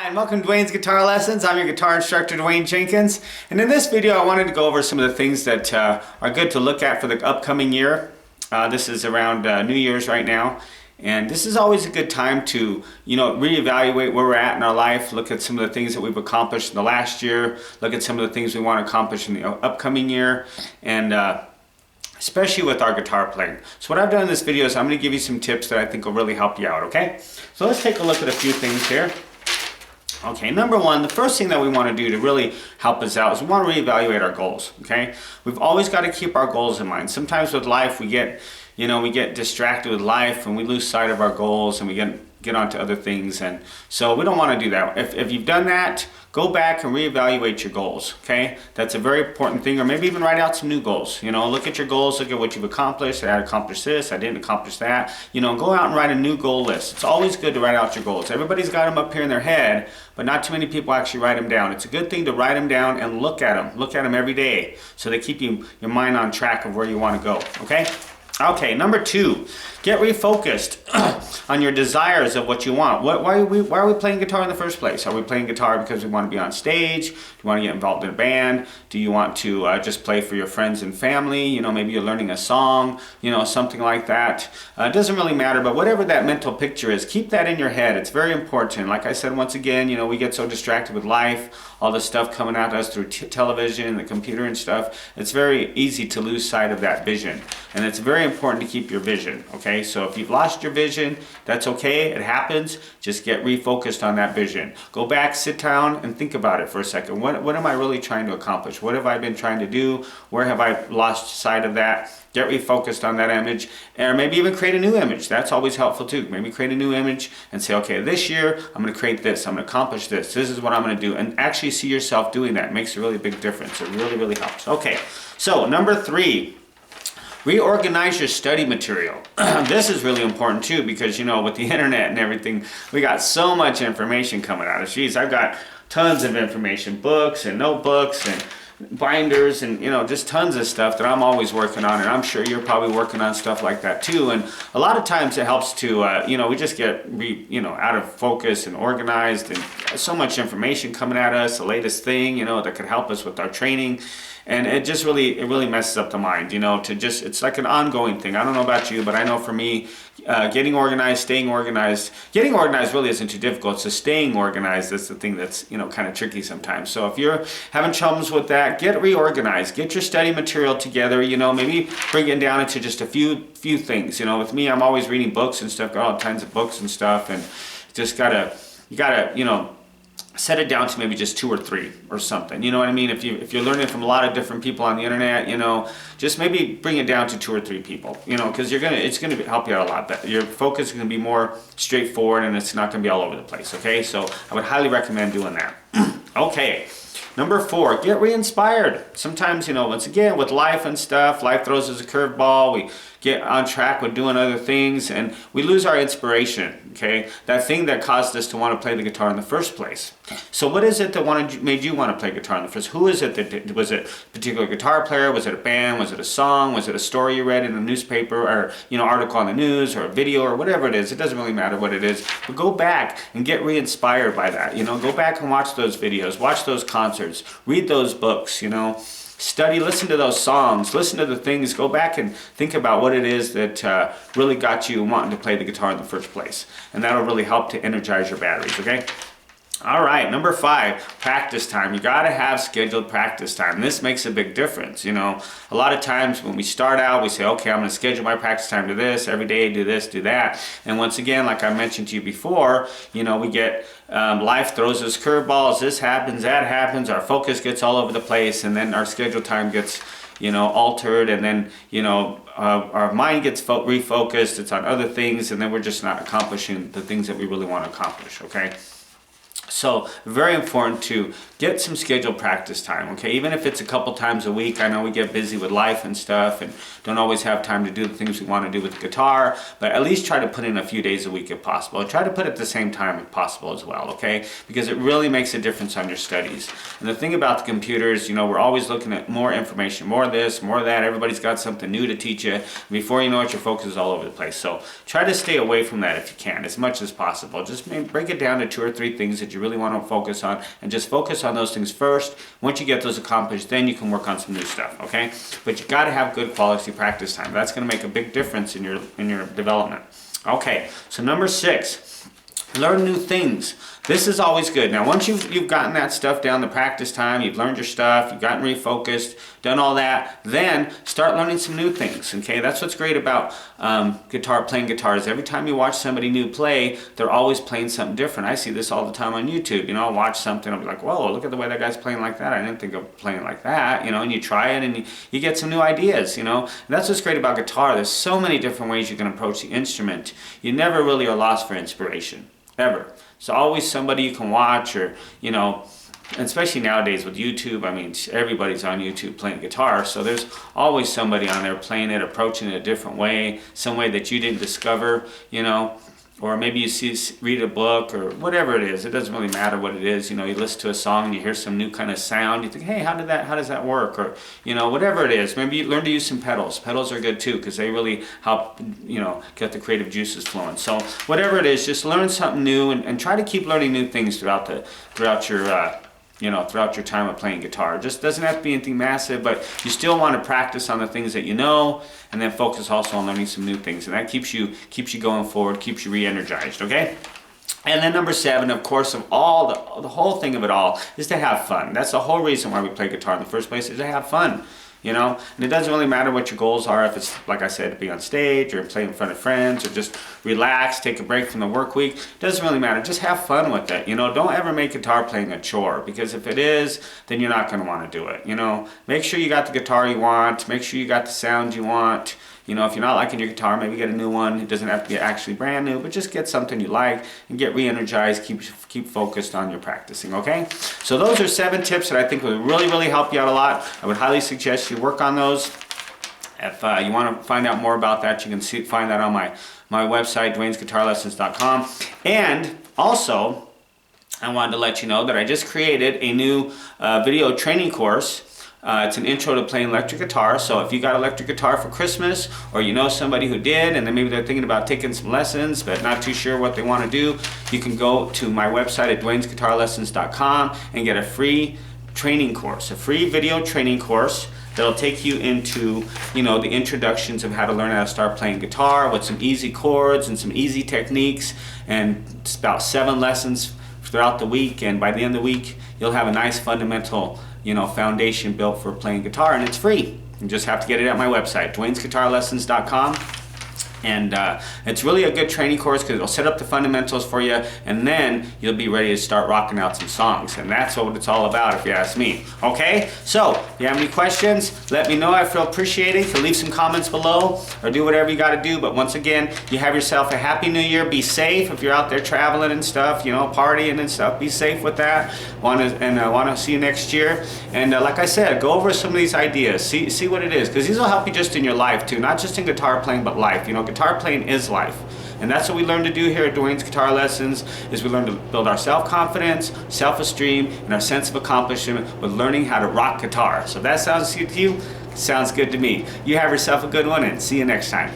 and welcome to Dwayne's Guitar Lessons. I'm your guitar instructor, Dwayne Jenkins. And in this video, I wanted to go over some of the things that are good to look at for the upcoming year. This is around New Year's right now. And this is always a good time to, reevaluate where we're at in our life, look at some of the things that we've accomplished in the last year, look at some of the things we want to accomplish in the upcoming year, and especially with our guitar playing. So what I've done in this video is I'm going to give you some tips that I think will really help you out, okay? So let's take a look at a few things here. Okay, number one, the first thing that we want to do to really help us out is we want to reevaluate our goals, okay? We've always got to keep our goals in mind. Sometimes with life we get distracted with life and we lose sight of our goals and we get onto other things, and so we don't want to do that. If you've done that, go back and reevaluate your goals, okay? That's a very important thing. Or maybe even write out some new goals. Look at your goals, look at what you've accomplished. I accomplished this, I didn't accomplish that. Go out and write a new goal list. It's always good to write out your goals. Everybody's got them up here in their head, but not too many people actually write them down. It's a good thing to write them down and look at them. Look at them every day so they keep your mind on track of where you want to go, okay? Okay, number two, get refocused on your desires of what you want. Why are we playing guitar in the first place? Are we playing guitar because we want to be on stage? Do you want to get involved in a band? Do you want to just play for your friends and family? Maybe you're learning a song, something like that. It doesn't really matter, but whatever that mental picture is, keep that in your head. It's very important. Like I said, once again, we get so distracted with life, all the stuff coming at us through television, the computer and stuff. It's very easy to lose sight of that vision. And it's very important to keep your vision, okay? So if you've lost your vision, that's okay, it happens. Just get refocused on that vision. Go back, sit down, and think about it for a second. What am I really trying to accomplish? What have I been trying to do? Where have I lost sight of that? Get refocused on that image, or maybe even create a new image. That's always helpful too. Maybe create a new image and say, okay, this year I'm going to create this, I'm going to accomplish this, this is what I'm going to do, and actually see yourself doing that. It makes a really big difference. It really, really helps. Okay, so number three, reorganize your study material. This is really important too, because with the internet and everything, we got so much information coming at us. Geez, I've got tons of information, books and notebooks and binders and just tons of stuff that I'm always working on, and I'm sure you're probably working on stuff like that too. And a lot of times it helps to we just get out of focus and organized, and so much information coming at us, the latest thing that could help us with our training. And it really messes up the mind, it's like an ongoing thing. I don't know about you, but I know for me, getting organized, staying organized. Getting organized really isn't too difficult. So staying organized is the thing that's, kind of tricky sometimes. So if you're having troubles with that, get reorganized. Get your study material together, maybe bring it down into just a few things. With me, I'm always reading books and stuff, got all kinds of books and stuff, and just you gotta, set it down to maybe just 2 or 3 or something. You know what I mean? If you're learning from a lot of different people on the internet, just maybe bring it down to 2 or 3 people. Because it's gonna help you out a lot better. Your focus is gonna be more straightforward, and it's not gonna be all over the place. Okay, so I would highly recommend doing that. Okay. Number 4, get re-inspired. Sometimes, once again, with life and stuff, life throws us a curveball. We get on track with doing other things, and we lose our inspiration, okay? That thing that caused us to want to play the guitar in the first place. So what is it that made you want to play guitar in the first? Who is it that did? Was it a particular guitar player? Was it a band? Was it a song? Was it a story you read in a newspaper, or article on the news, or a video, or whatever it is? It doesn't really matter what it is, but go back and get re-inspired by that. Go back and watch those videos, watch those concerts, read those books, study, listen to those songs, listen to the things, go back and think about what it is that really got you wanting to play the guitar in the first place. And that'll really help to energize your batteries, okay? All right, number 5, practice time. You gotta have scheduled practice time. This makes a big difference, A lot of times when we start out, we say, okay, I'm gonna schedule my practice time to this, every day do this, do that. And once again, like I mentioned to you before, we get, life throws us curveballs, this happens, that happens, our focus gets all over the place, and then our schedule time gets, altered, and then, our mind gets refocused, it's on other things, and then we're just not accomplishing the things that we really want to accomplish, okay? So very important to get some scheduled practice time, okay? Even if it's a couple times a week. I know we get busy with life and stuff and don't always have time to do the things we want to do with the guitar, but at least try to put in a few days a week if possible. Try to put it at the same time if possible as well, okay? Because it really makes a difference on your studies. And the thing about the computers, we're always looking at more information, more of this, more of that. Everybody's got something new to teach you. Before you know it, your focus is all over the place. So try to stay away from that if you can, as much as possible. Just break it down to 2 or 3 things that you you really want to focus on, and just focus on those things first. Once you get those accomplished, then you can work on some new stuff, okay? But you got to have good quality practice time. That's going to make a big difference in your development. Okay, so number 6, learn new things. This is always good. Now, once you've gotten that stuff down, the practice time, you've learned your stuff, you've gotten refocused, done all that, then start learning some new things, okay? That's what's great about playing guitars. Every time you watch somebody new play, they're always playing something different. I see this all the time on YouTube. You know, I'll watch something, I'll be like, whoa, look at the way that guy's playing like that. I didn't think of playing like that, you know, and you try it and you get some new ideas, you know? And that's what's great about guitar. There's so many different ways you can approach the instrument. You never really are lost for inspiration, ever. So always somebody you can watch, or, you know, and especially nowadays with YouTube, I mean, everybody's on YouTube playing guitar, so there's always somebody on there playing it, approaching it a different way, some way that you didn't discover, you know, or maybe you read a book or whatever it is. It doesn't really matter what it is. You know, you listen to a song and you hear some new kind of sound. You think, hey, how does that work? Or, you know, whatever it is. Maybe you learn to use some pedals. Pedals are good too, because they really help, you know, get the creative juices flowing. So whatever it is, just learn something new and try to keep learning new things throughout your time of playing guitar. It just doesn't have to be anything massive, but you still want to practice on the things that you know, and then focus also on learning some new things. And that keeps you going forward, keeps you re-energized, okay? And then number 7, of course, of all the whole thing of it all is to have fun. That's the whole reason why we play guitar in the first place, is to have fun. You know, and it doesn't really matter what your goals are, if it's, like I said, to be on stage or play in front of friends or just relax, take a break from the work week. It doesn't really matter. Just have fun with it. You know, don't ever make guitar playing a chore, because if it is, then you're not going to want to do it. You know, make sure you got the guitar you want, make sure you got the sound you want. You know, if you're not liking your guitar, maybe get a new one. It doesn't have to be actually brand new, but just get something you like and get re-energized. Keep focused on your practicing, okay? So those are 7 tips that I think will really, really help you out a lot. I would highly suggest you work on those. If you want to find out more about that, you can find that on my website, dwaynesguitarlessons.com. And also, I wanted to let you know that I just created a new video training course. It's an intro to playing electric guitar. So if you got electric guitar for Christmas, or you know somebody who did, and then maybe they're thinking about taking some lessons but not too sure what they want to do, you can go to my website at dwaynesguitarlessons.com and get a free training course, a free video training course that'll take you into, you know, the introductions of how to learn how to start playing guitar with some easy chords and some easy techniques, and it's about 7 lessons throughout the week, and by the end of the week you'll have a nice fundamental, you know, foundation built for playing guitar, and it's free. You just have to get it at my website, dwaynesguitarlessons.com. And it's really a good training course, because it'll set up the fundamentals for you, and then you'll be ready to start rocking out some songs. And that's what it's all about, if you ask me. Okay? So, if you have any questions, let me know. I feel appreciated. You can leave some comments below, or do whatever you got to do. But once again, you have yourself a happy new year. Be safe if you're out there traveling and stuff, you know, partying and stuff. Be safe with that. Want to see you next year. And like I said, go over some of these ideas. See what it is, because these will help you just in your life too, not just in guitar playing, but life. You know, guitar playing is life. And that's what we learn to do here at Dwayne's Guitar Lessons, is we learn to build our self-confidence, self-esteem, and our sense of accomplishment with learning how to rock guitar. So if that sounds good to you, sounds good to me. You have yourself a good one, and see you next time.